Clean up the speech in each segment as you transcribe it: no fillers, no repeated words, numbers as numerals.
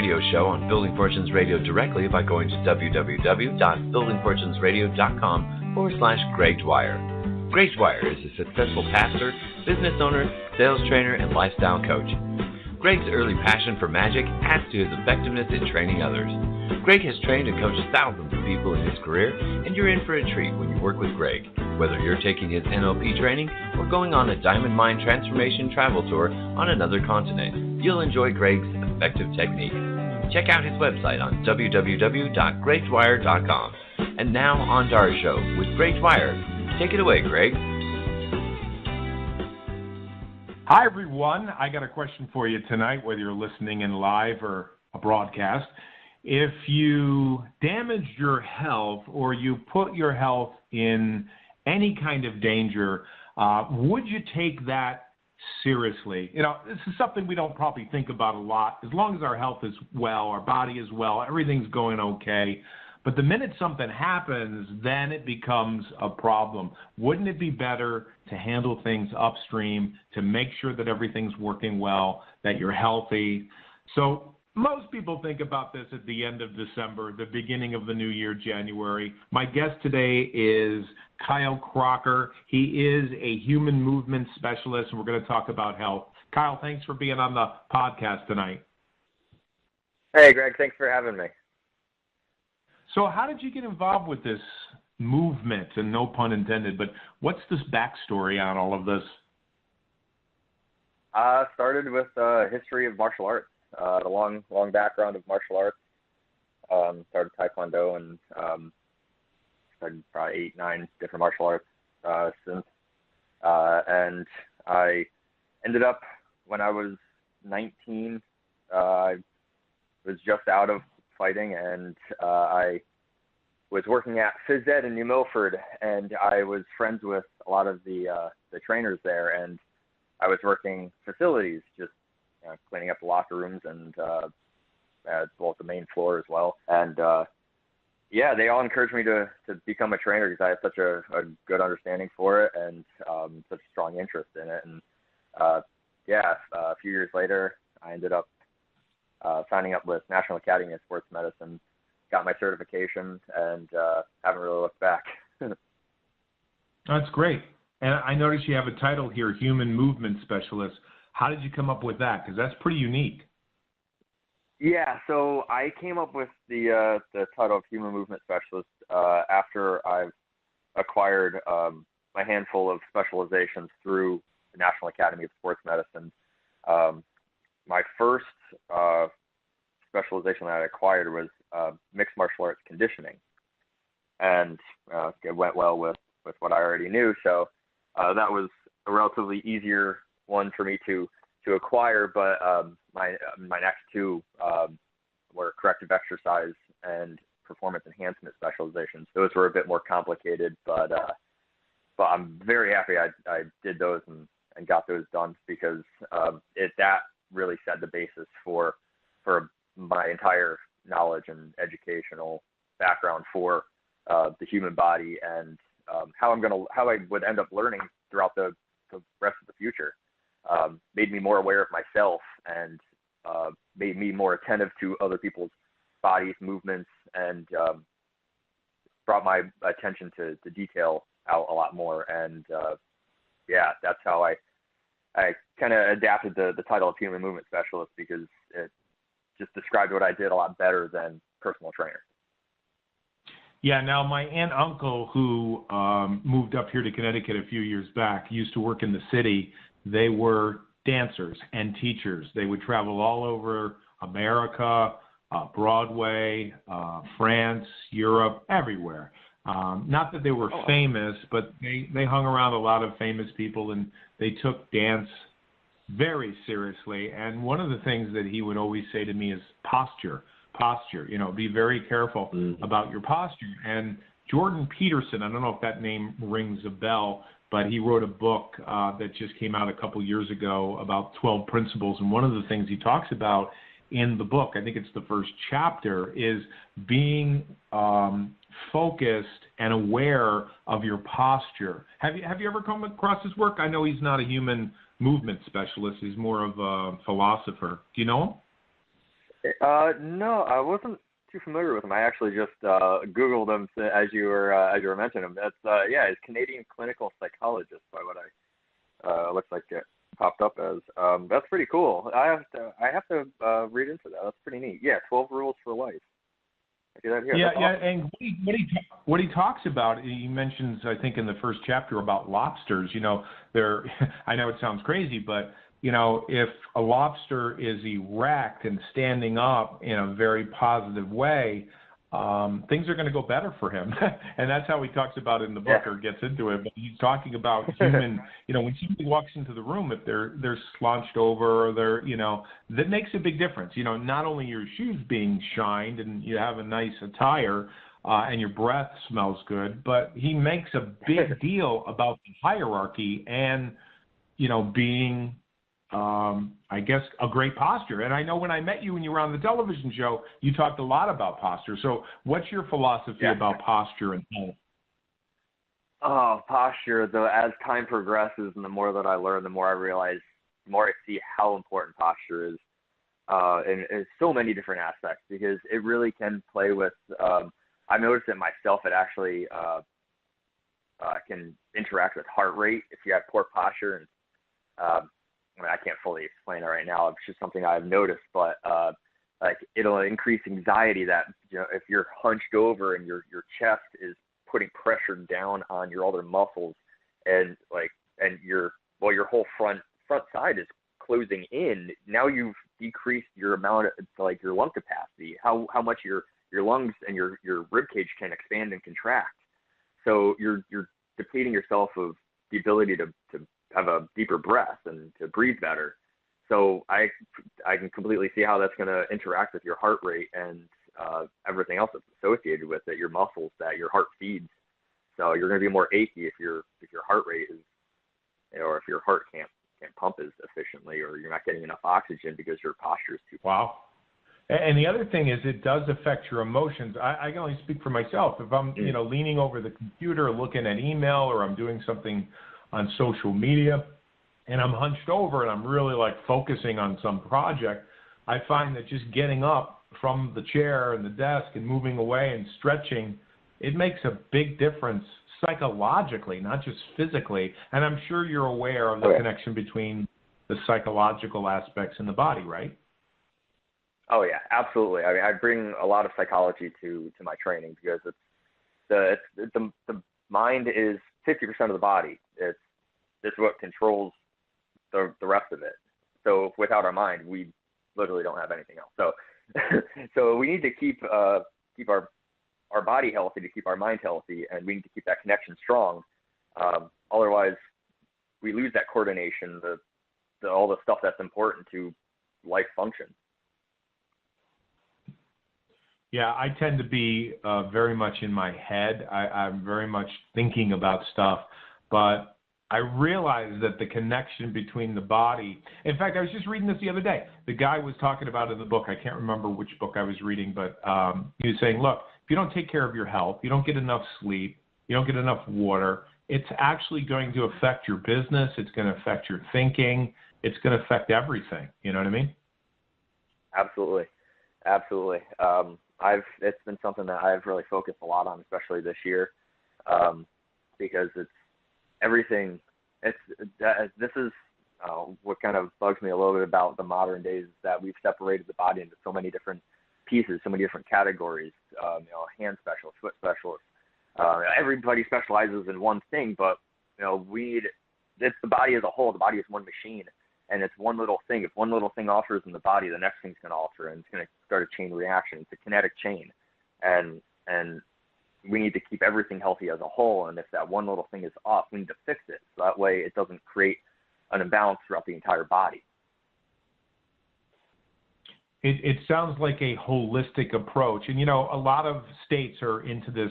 radio show on Building Fortunes Radio directly by going to www.buildingfortunesradio.com/Greg Dwyer. Greg Dwyer is a successful pastor, business owner, sales trainer, and lifestyle coach. Greg's early passion for magic adds to his effectiveness in training others. Greg has trained and coached thousands of people in his career, and you're in for a treat when you work with Greg. Whether you're taking his NLP training or going on a diamond mine transformation travel tour on another continent, you'll enjoy Greg's effective technique. Check out his website on www.gregdwyer.com. And now on to our show with Greg Dwyer. Take it away, Greg. Hi, everyone. I got a question for you tonight, whether you're listening in live or a broadcast. If you damaged your health or you put your health in any kind of danger, would you take that seriously? You know, this is something we don't probably think about a lot. As long as our health is well, our body is well, everything's going okay. But the minute something happens, then it becomes a problem. Wouldn't it be better to handle things upstream, to make sure that everything's working well, that you're healthy? So most people think about this at the end of December, the beginning of the new year, January. My guest today is Kyle Crocker. He is a human movement specialist, and we're going to talk about health. Kyle, thanks for being on the podcast tonight. Hey, Greg, thanks for having me. So how did you get involved with this movement? And no pun intended, but what's this backstory on all of this? Started with history of martial arts, the long background of martial arts. Started Taekwondo and started probably 8-9 different martial arts since. And I ended up, when I was 19, I was just out of fighting, and I was working at Phys Ed in New Milford, and I was friends with a lot of the trainers there, and I was working facilities, just cleaning up the locker rooms and at both the main floor as well. And they all encouraged me to become a trainer because I had such a good understanding for it and such a strong interest in it. And a few years later, I ended up signing up with National Academy of Sports Medicine, got my certification, and haven't really looked back. That's great. And I noticed you have a title here, Human Movement Specialist. How did you come up with that? Because that's pretty unique. Yeah, so I came up with the title of Human Movement Specialist after I've acquired a handful of specializations through the National Academy of Sports Medicine. My first specialization that I acquired was mixed martial arts conditioning, and it went well with what I already knew. So that was a relatively easier one for me to acquire. But my next two were corrective exercise and performance enhancement specializations. Those were a bit more complicated, but I'm very happy I did those and got those done because that really set the basis for my entire knowledge and educational background for the human body and how I would end up learning throughout the rest of the future. Made me more aware of myself and made me more attentive to other people's bodies, movements, and brought my attention to detail out a lot more. And that's how I kind of adapted the title of Human Movement Specialist because it just described what I did a lot better than personal trainer. Yeah, now my aunt and uncle who moved up here to Connecticut a few years back used to work in the city. They were dancers and teachers. They would travel all over America, Broadway, France, Europe, everywhere. Not that they were famous, but they hung around a lot of famous people, and they took dance very seriously. And one of the things that he would always say to me is posture, be very careful about your posture. And Jordan Peterson, I don't know if that name rings a bell, but he wrote a book that just came out a couple years ago about 12 principles. And one of the things he talks about in the book, I think it's the first chapter, is being focused and aware of your posture. Have you ever come across his work? I know he's not a human movement specialist. He's more of a philosopher. Do you know him? No, I wasn't too familiar with him. I actually just Googled him as you were mentioning him. That's he's Canadian clinical psychologist by what I looks like it popped up as. That's pretty cool. I have to read into that. That's pretty neat. Yeah, 12 rules for life. I do that here. Yeah, Awesome. and what he talks about, he mentions, I think, in the first chapter about lobsters. You know, they're I know it sounds crazy, but you know, if a lobster is erect and standing up in a very positive way, things are going to go better for him. And that's how he talks about it in the book, or gets into it. But he's talking about human, you know, when somebody walks into the room, if they're slouched over, or they're, you know, that makes a big difference. You know, not only your shoes being shined and you have a nice attire, and your breath smells good, but he makes a big deal about the hierarchy and, you know, being, I guess, a great posture. And I know when I met you when you were on the television show, you talked a lot about posture. So what's your philosophy about posture and health? Oh, posture, though, as time progresses and the more that I learn, the more I realize, the more I see how important posture is in so many different aspects, because it really can play with, I've noticed it myself, it actually can interact with heart rate if you have poor posture. And I mean, I can't fully explain it right now. It's just something I've noticed, but like it'll increase anxiety that, you know, if you're hunched over and your chest is putting pressure down on your other muscles, and your whole front side is closing in. Now you've decreased your amount of, like, your lung capacity, how much your lungs and your rib cage can expand and contract. So you're depleting yourself of the ability to have a deeper breath and to breathe better. So I can completely see how that's going to interact with your heart rate and everything else that's associated with it, your muscles that your heart feeds. So you're going to be more achy if your heart rate is, or if your heart can't pump as efficiently, or you're not getting enough oxygen because your posture is too. Wow. And the other thing is, it does affect your emotions. I can only speak for myself. If I'm, you know, leaning over the computer, looking at email, or I'm doing something on social media, and I'm hunched over and I'm really like focusing on some project, I find that just getting up from the chair and the desk and moving away and stretching, it makes a big difference psychologically, not just physically. And I'm sure you're aware of the connection between the psychological aspects in the body, right? Oh yeah, absolutely. I mean, I bring a lot of psychology to my training, because the mind is 50% of the body. It's what controls the rest of it. So without our mind, we literally don't have anything else. So so we need to keep our body healthy to keep our mind healthy, and we need to keep that connection strong. Otherwise, we lose that coordination, all the stuff that's important to life function. Yeah, I tend to be very much in my head. I'm very much thinking about stuff, but I realize that the connection between the body, in fact, I was just reading this the other day. The guy was talking about it in the book. I can't remember which book I was reading, but he was saying, look, if you don't take care of your health, you don't get enough sleep, you don't get enough water, it's actually going to affect your business. It's going to affect your thinking. It's going to affect everything. You know what I mean? Absolutely. Absolutely. It's been something that I've really focused a lot on, especially this year, because it's everything. This is what kind of bugs me a little bit about the modern days, is that we've separated the body into so many different pieces, so many different categories. Hand specialists, foot specialists. Everybody specializes in one thing, but it's the body as a whole. The body is one machine. And it's one little thing. If one little thing alters in the body, the next thing's going to alter, and it's going to start a chain reaction. It's a kinetic chain, and we need to keep everything healthy as a whole. And if that one little thing is off, we need to fix it, so that way it doesn't create an imbalance throughout the entire body. It sounds like a holistic approach, and a lot of states are into this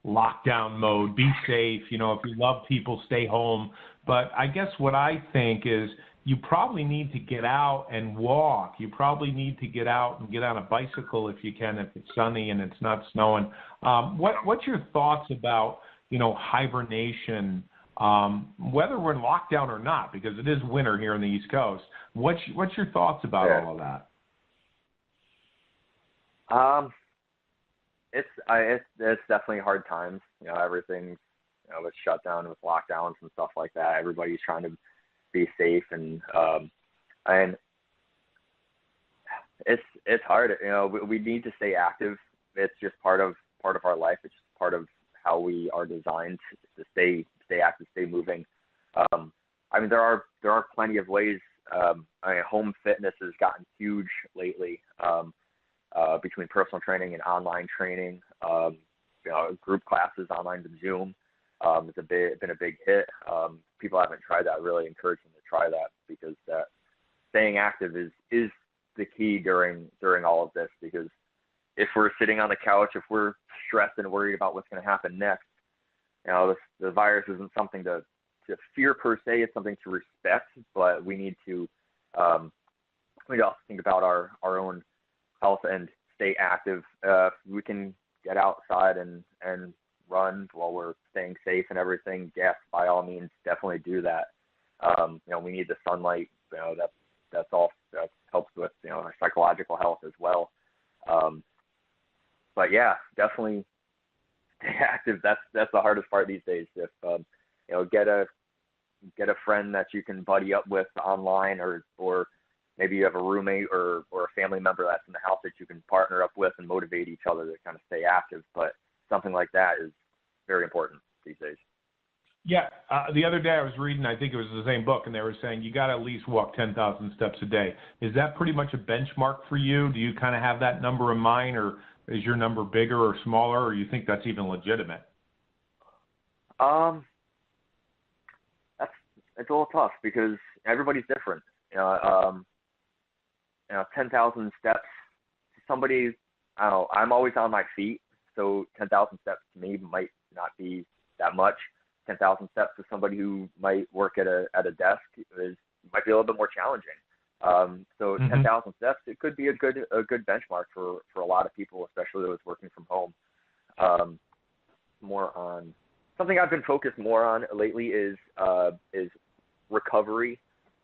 lockdown mode. Be safe. If you love people, stay home. But I guess what I think is, you probably need to get out and walk. You probably need to get out and get on a bicycle if you can, if it's sunny and it's not snowing. What's your thoughts about, hibernation, whether we're in lockdown or not, because it is winter here on the East Coast? What's your thoughts about all of that? It's definitely hard times. Everything's it's shut down with lockdowns and stuff like that. Everybody's trying to be safe, and it's hard. We need to stay active. It's just part of our life. It's just part of how we are designed to stay active, stay moving. There are plenty of ways. Home fitness has gotten huge lately. Between personal training and online training, group classes online with Zoom, it's been a big hit. People haven't tried that. I really encourage them to try that, because staying active is the key during all of this. Because if we're sitting on the couch, if we're stressed and worried about what's going to happen next, the virus isn't something to fear per se. It's something to respect, but we need to also think about our own health and stay active. We can get outside and run while we're staying safe and everything. Yes, by all means, definitely do that. We need the sunlight. That helps with our psychological health as well. But yeah, definitely stay active. That's the hardest part these days. If get a friend that you can buddy up with online, or maybe you have a roommate or a family member that's in the house that you can partner up with and motivate each other to kind of stay active. But something like that is very important these days. Yeah. The other day I was reading, I think it was the same book, and they were saying you got to at least walk 10,000 steps a day. Is that pretty much a benchmark for you? Do you kind of have that number in mind, or is your number bigger or smaller, or you think that's even legitimate? It's a little tough because everybody's different. 10,000 steps to somebody, I don't know, I'm always on my feet, so 10,000 steps to me might not be that much. 10,000 steps to somebody who might work at a desk might be a little bit more challenging. So 10,000 steps, it could be a good benchmark for a lot of people, especially those working from home. More on something I've been focused more on lately is recovery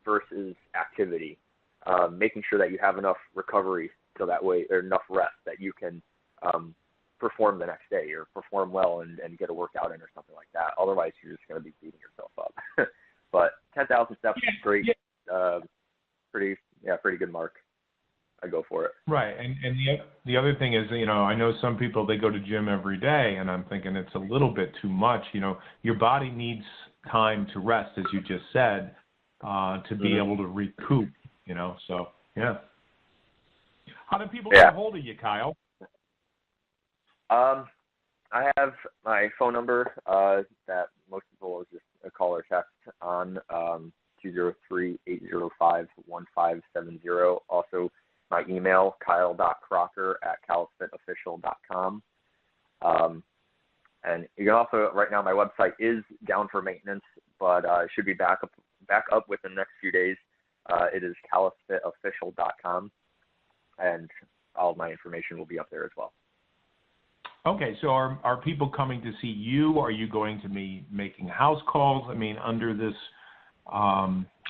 versus activity. Making sure that you have enough recovery so that way, or enough rest that you can perform the next day or perform well and get a workout in or something like that. Otherwise, you're just going to be beating yourself up. But 10,000 steps is great. Pretty good mark. I go for it. Right, and the other thing is, I know some people, they go to gym every day, and I'm thinking it's a little bit too much. Your body needs time to rest, as you just said, to be able to recoup. So yeah. How do people get a hold of you, Kyle? I have my phone number that most people is just a call or text on 203-805-1570. Also, my email, kyle.crocker@calfitofficial.com. And you can also, right now, my website is down for maintenance, but it should be back up within the next few days. It is calfitofficial.com, and all of my information will be up there as well. Okay, so are people coming to see you? Are you going to be making house calls? Under this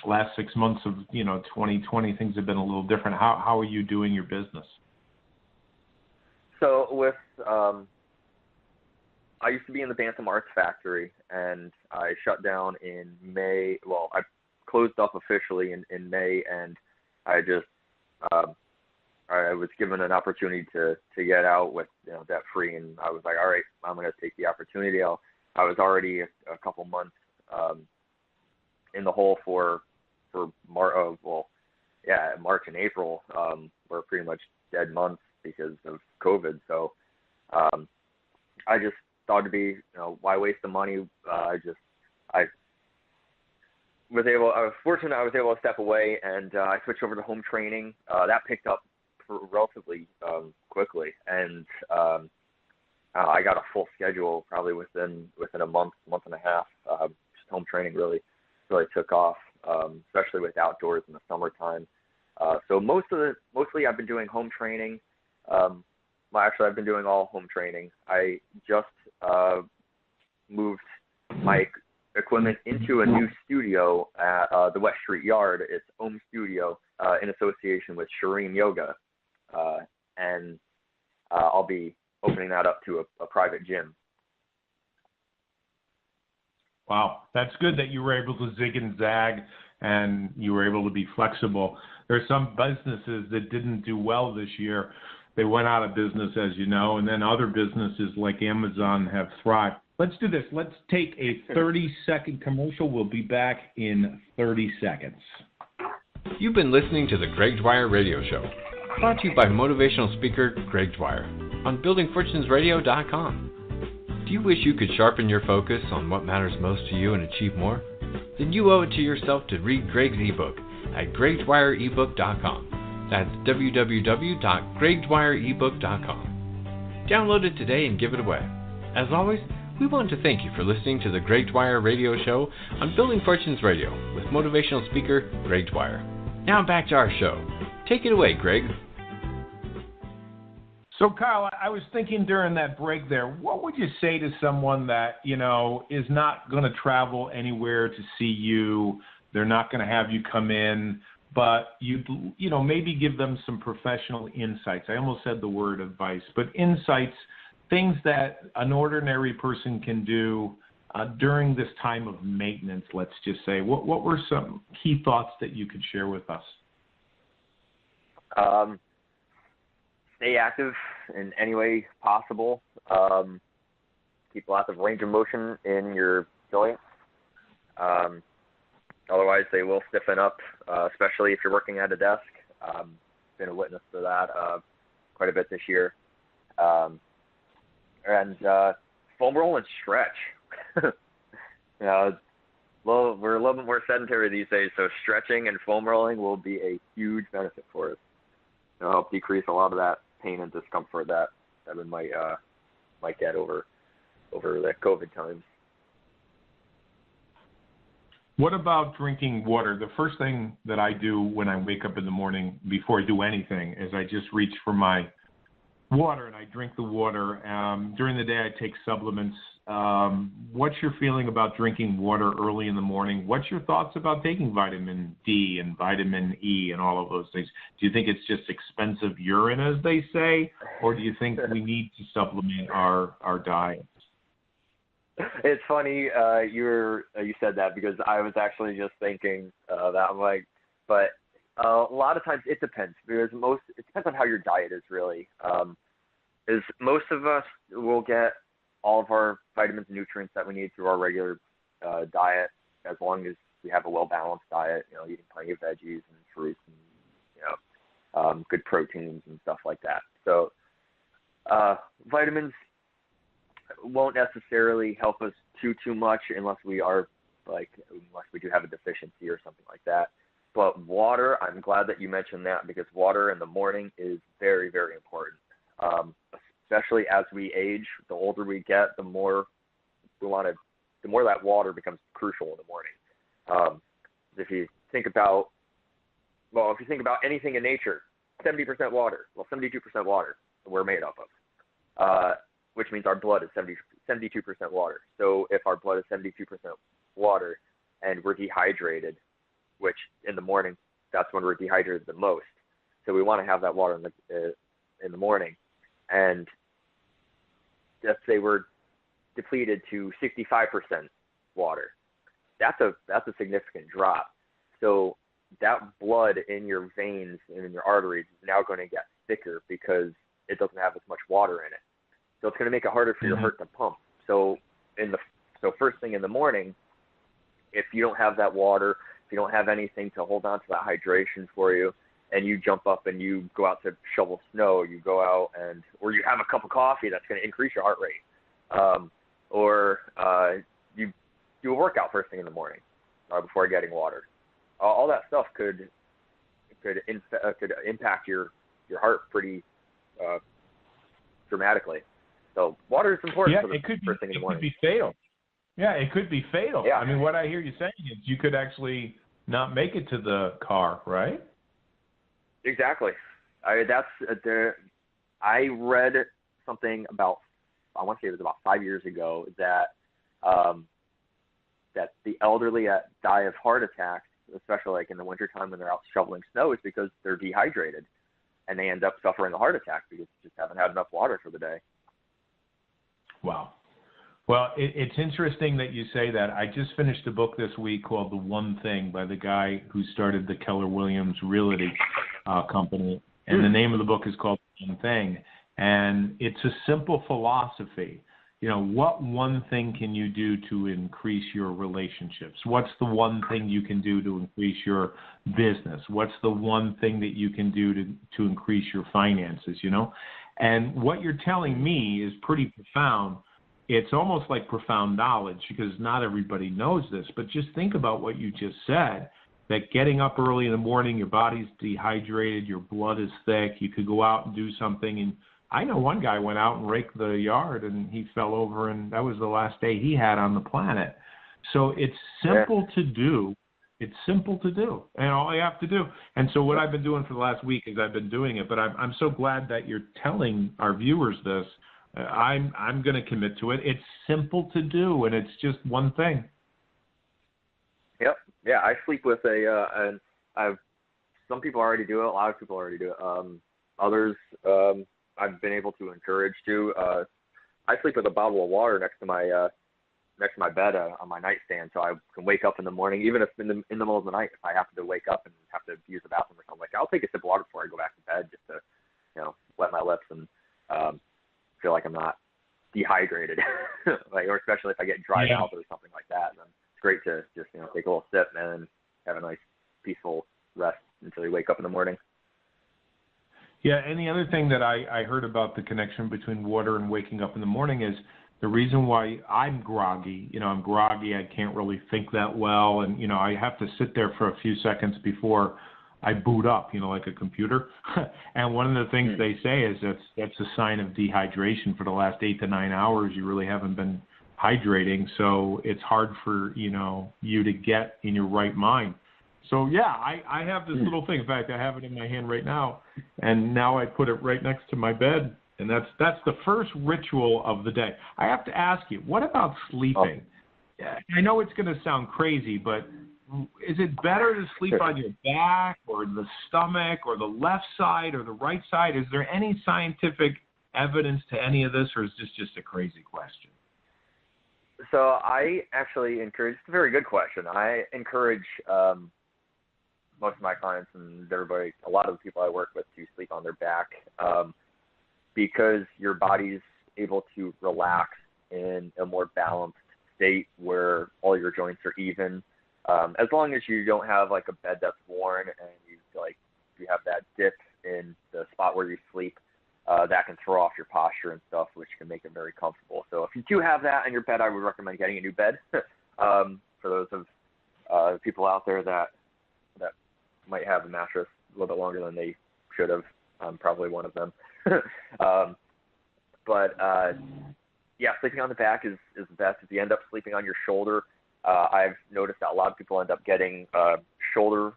last 6 months of 2020, things have been a little different. How are you doing your business? So with I used to be in the Bantam Arts Factory, and I shut down in May. Well, I closed up officially in May, and I just I was given an opportunity to get out with debt free, and I was like, all right, I'm going to take the opportunity. I was already a couple months in the hole for March and April were pretty much dead months because of COVID. So I just thought it'd be why waste the money? I was fortunate I was able to step away, and I switched over to home training. That picked up relatively quickly, and I got a full schedule probably within a month and a half. Just home training really took off, especially with outdoors in the summertime. So mostly I've been doing home training. Actually, I've been doing all home training. I just moved my equipment into a new studio at the West Street Yard. It's Home Studio in association with Shreem Yoga. And I'll be opening that up to a private gym. Wow, that's good that you were able to zig and zag and you were able to be flexible. There are some businesses that didn't do well this year. They went out of business, as you know, and then other businesses like Amazon have thrived. Let's do this. Let's take a 30-second commercial. We'll be back in 30 seconds. You've been listening to the Greg Dwyer Radio Show, brought to you by motivational speaker Greg Dwyer on buildingfortunesradio.com. Do you wish you could sharpen your focus on what matters most to you and achieve more? Then you owe it to yourself to read Greg's ebook at gregdwyerebook.com. That's www.gregdwyerebook.com. Download it today and give it away. As always, we want to thank you for listening to the Greg Dwyer Radio Show on Building Fortunes Radio with motivational speaker Greg Dwyer. Now back to our show. Take it away, Greg. So, Kyle, I was thinking during that break there, what would you say to someone that, is not going to travel anywhere to see you? They're not going to have you come in, but maybe give them some professional insights. I almost said the word advice, but insights, things that an ordinary person can do during this time of maintenance, let's just say. What were some key thoughts that you could share with us? Stay active in any way possible. Keep lots of range of motion in your joints. Otherwise, they will stiffen up, especially if you're working at a desk. Been a witness to that quite a bit this year. And foam roll and stretch. We're a little bit more sedentary these days, so stretching and foam rolling will be a huge benefit for us. It'll help decrease a lot of that pain and discomfort that we might get over the COVID times. What about drinking water? The first thing that I do when I wake up in the morning before I do anything is I just reach for my water and I drink the water. During the day I take supplements. What's your feeling about drinking water early in the morning? What's your thoughts about taking vitamin D and vitamin E and all of those things? Do you think it's just expensive urine, as they say, or do you think we need to supplement our diet? It's funny you said that, because I was actually just thinking that. I'm like, but a lot of times it depends, because it depends on how your diet is really. Is most of us will get all of our vitamins and nutrients that we need through our regular diet, as long as we have a well-balanced diet, eating plenty of veggies and fruits and, good proteins and stuff like that. So vitamins won't necessarily help us too much unless we do have a deficiency or something like that. But water, I'm glad that you mentioned that, because water in the morning is very, very important. Especially as we age, the older we get, the more that water becomes crucial in the morning. If you think about anything in nature, 70% water, 72% water we're made up of, which means our blood is 72% water. So if our blood is 72% water and we're dehydrated, which in the morning, that's when we're dehydrated the most. So we want to have that water in the morning. And let's say we're depleted to 65% water. That's a significant drop. So that blood in your veins and in your arteries is now going to get thicker because it doesn't have as much water in it. So it's going to make it harder for your heart to pump. So first thing in the morning, if you don't have that water, if you don't have anything to hold on to that hydration for you, and you jump up and you go out to shovel snow, you go out or you have a cup of coffee, that's going to increase your heart rate. Or you do a workout first thing in the morning before getting water. All that stuff could impact your heart pretty dramatically. So water is important for the first thing in the morning. It could be fatal. Yeah, it could be fatal. Yeah. I mean, what I hear you saying is you could actually not make it to the car, right? Exactly. I read something about, I want to say it was about 5 years ago, that the elderly that die of heart attacks, especially like in the wintertime when they're out shoveling snow, is because they're dehydrated. and they end up suffering a heart attack because they just haven't had enough water for the day. Wow. Well, it's interesting that you say that. I just finished a book this week called The One Thing by the guy who started the Keller Williams Realty company. And the name of the book is called The One Thing. And it's a simple philosophy. You know, what one thing can you do to increase your relationships? What's the one thing you can do to increase your business? What's the one thing that you can do to increase your finances, you know? And what you're telling me is pretty profound. It's almost like profound knowledge because not everybody knows this, but just think about what you just said, that getting up early in the morning, your body's dehydrated, your blood is thick, you could go out and do something. And I know one guy went out and raked the yard and he fell over, and that was the last day he had on the planet. So it's simple to do. It's simple to do, and all you have to do. And so what I've been doing for the last week is I've been doing it, but I'm so glad that you're telling our viewers this. I'm going to commit to it. It's simple to do, and it's just one thing. Yep. Yeah, I sleep with and some people already do it. A lot of people already do it. Others I've been able to encourage to. I sleep with a bottle of water next to my bed on my nightstand, so I can wake up in the morning, even if in the middle of the night, if I happen to wake up and have to use the bathroom or something like that, I'll take a sip of water before I go back to bed just to, wet my lips and feel like I'm not dehydrated, or especially if I get dry mouth or something like that. And it's great to just take a little sip and then have a nice peaceful rest until you wake up in the morning. Yeah, and the other thing that I heard about the connection between water and waking up in the morning is the reason why I'm groggy. I'm groggy. I can't really think that well, and I have to sit there for a few seconds before I boot up, like a computer. And one of the things they say is that's a sign of dehydration. For the last 8 to 9 hours, you really haven't been hydrating, so it's hard for you to get in your right mind. So yeah, I have this little thing. In fact, I have it in my hand right now, and now I put it right next to my bed, and that's the first ritual of the day. I have to ask you, what about sleeping? I know it's going to sound crazy, but is it better to sleep on your back or the stomach or the left side or the right side? Is there any scientific evidence to any of this, or is this just a crazy question? So I actually encourage, it's a very good question. I encourage most of my clients and everybody, a lot of the people I work with, to sleep on their back because your body's able to relax in a more balanced state where all your joints are even. As long as you don't have like a bed that's worn and you have that dip in the spot where you sleep, that can throw off your posture and stuff, which can make it very comfortable. So if you do have that in your bed, I would recommend getting a new bed. For those of people out there that might have a mattress a little bit longer than they should have, I'm probably one of them. Yeah, sleeping on the back is the best. If you end up sleeping on your shoulder, I've noticed that a lot of people end up getting shoulder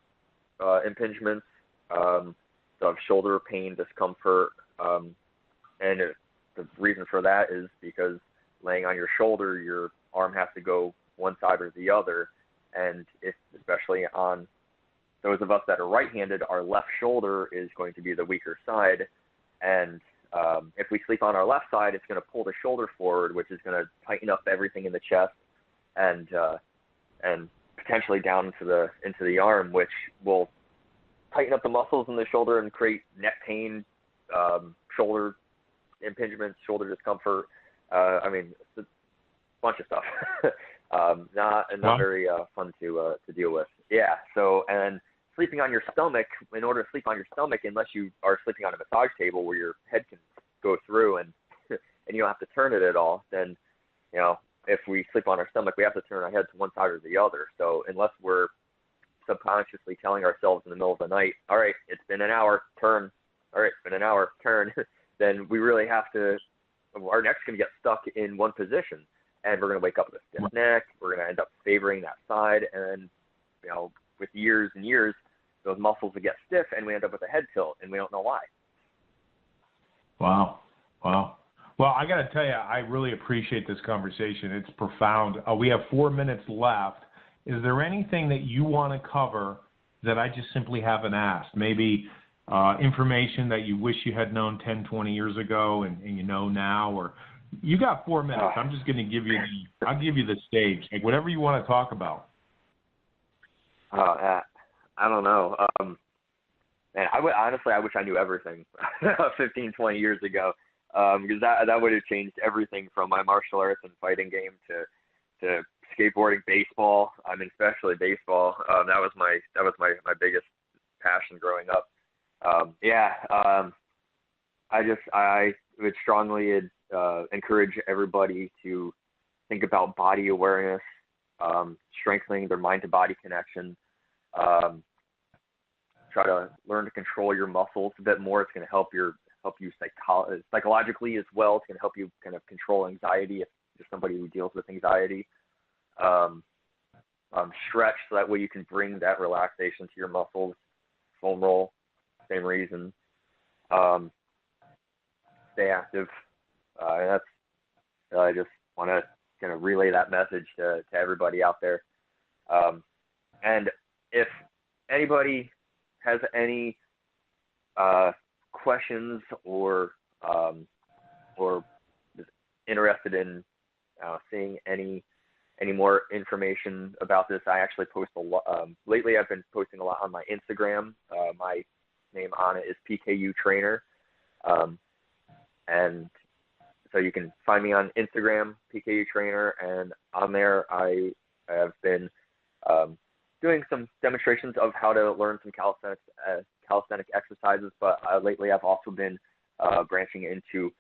impingements, so shoulder pain, discomfort, and the reason for that is because laying on your shoulder, your arm has to go one side or the other, and especially on those of us that are right-handed, our left shoulder is going to be the weaker side, and if we sleep on our left side, it's going to pull the shoulder forward, which is going to tighten up everything in the chest and potentially down into the arm, which will tighten up the muscles in the shoulder and create neck pain, shoulder impingements, shoulder discomfort. It's a bunch of stuff. Not very fun to deal with. Yeah. So, and sleeping on your stomach, in order to sleep on your stomach, unless you are sleeping on a massage table where your head can go through and you don't have to turn it at all, then, if we sleep on our stomach, we have to turn our head to one side or the other. So unless we're subconsciously telling ourselves in the middle of the night, all right, it's been an hour, turn. All right, it's been an hour, turn. Then we really have to, our neck's going to get stuck in one position, and we're going to wake up with a stiff neck. We're going to end up favoring that side, and, with years and years, those muscles will get stiff, and we end up with a head tilt, and we don't know why. Wow. Well, I got to tell you, I really appreciate this conversation. It's profound. We have 4 minutes left. Is there anything that you want to cover that I just simply haven't asked? Maybe, information that you wish you had known 10, 20 years ago and you know now? Or you got 4 minutes. I'm just going to give you I'll give you the stage. Like whatever you want to talk about. I don't know. Man, honestly, I wish I knew everything 15, 20 years ago, because that would have changed everything from my martial arts and fighting game to skateboarding, baseball. I mean, especially baseball. That was my biggest passion growing up. I would strongly encourage everybody to think about body awareness, strengthening their mind-to-body connection. Try to learn to control your muscles a bit more. It's going to help you psychologically as well. It's going to help you kind of control anxiety if you're somebody who deals with anxiety. Stretch so that way you can bring that relaxation to your muscles. Foam roll, same reason. Stay active. I just want to kind of relay that message to everybody out there. And if anybody has any questions or is interested in seeing any more information about this, I actually post a lot. Lately, I've been posting a lot on my Instagram. My name on it is PKU Trainer, and so you can find me on Instagram, PKU Trainer, and on there I have been doing some demonstrations of how to learn some calisthenic exercises, but lately I've also been branching into,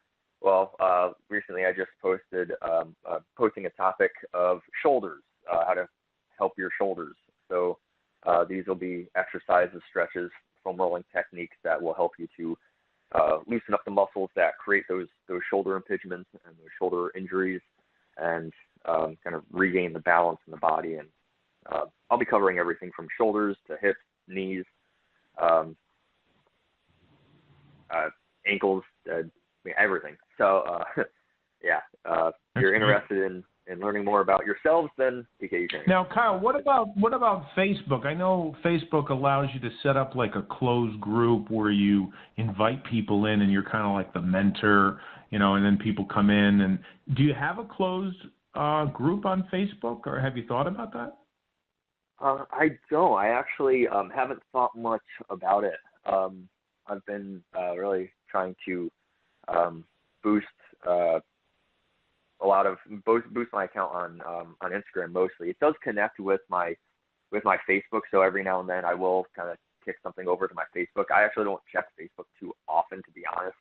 recently I just posting a topic of shoulders, how to help your shoulders. So these will be exercises, stretches, foam rolling techniques that will help you to loosen up the muscles that create those shoulder impingements and those shoulder injuries, and kind of regain the balance in the body. And I'll be covering everything from shoulders to hips, knees, ankles, everything. So, if you're interested in learning more about yourselves, then PKU Training. Now, Kyle, what about Facebook? I know Facebook allows you to set up like a closed group where you invite people in and you're kind of like the mentor, and then people come in. And do you have a closed group on Facebook, or have you thought about that? I don't. I actually haven't thought much about it. I've been really trying to boost my account on Instagram mostly. It does connect with my Facebook, so every now and then I will kind of kick something over to my Facebook. I actually don't check Facebook too often, to be honest.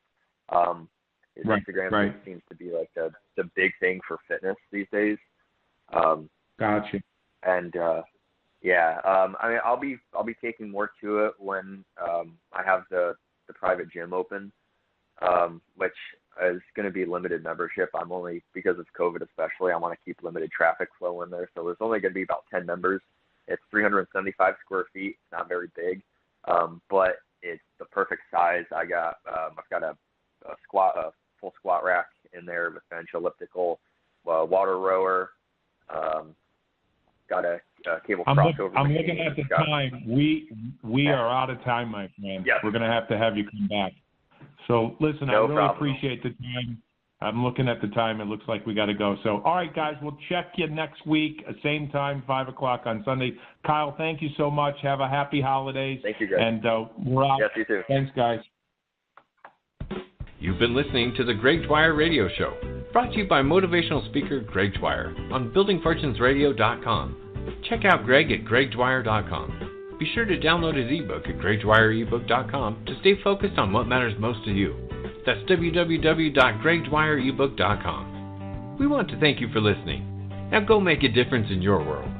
Instagram seems to be like the big thing for fitness these days. Gotcha. And I'll be taking more to it when I have the private gym open, which is going to be limited membership. I'm only, because of COVID especially, I want to keep limited traffic flow in there. So there's only going to be about 10 members. It's 375 square feet. It's not very big, but it's the perfect size. I've got a full squat rack in there with bench, elliptical, water rower. Got a cable crossover. I'm looking at the time. We are out of time, my friend. Yes. We're going to have you come back. So, listen, I really appreciate the time. I'm looking at the time. It looks like we got to go. So, all right, guys, we'll check you next week, same time, 5 o'clock on Sunday. Kyle, thank you so much. Have a happy holidays. Thank you, guys. And we're out. Yes, you too. Thanks, guys. You've been listening to the Greg Dwyer Radio Show, brought to you by motivational speaker Greg Dwyer on buildingfortunesradio.com. Check out Greg at gregdwyer.com. Be sure to download his ebook at gregdwyerebook.com to stay focused on what matters most to you. That's www.gregdwyerebook.com. We want to thank you for listening. Now go make a difference in your world.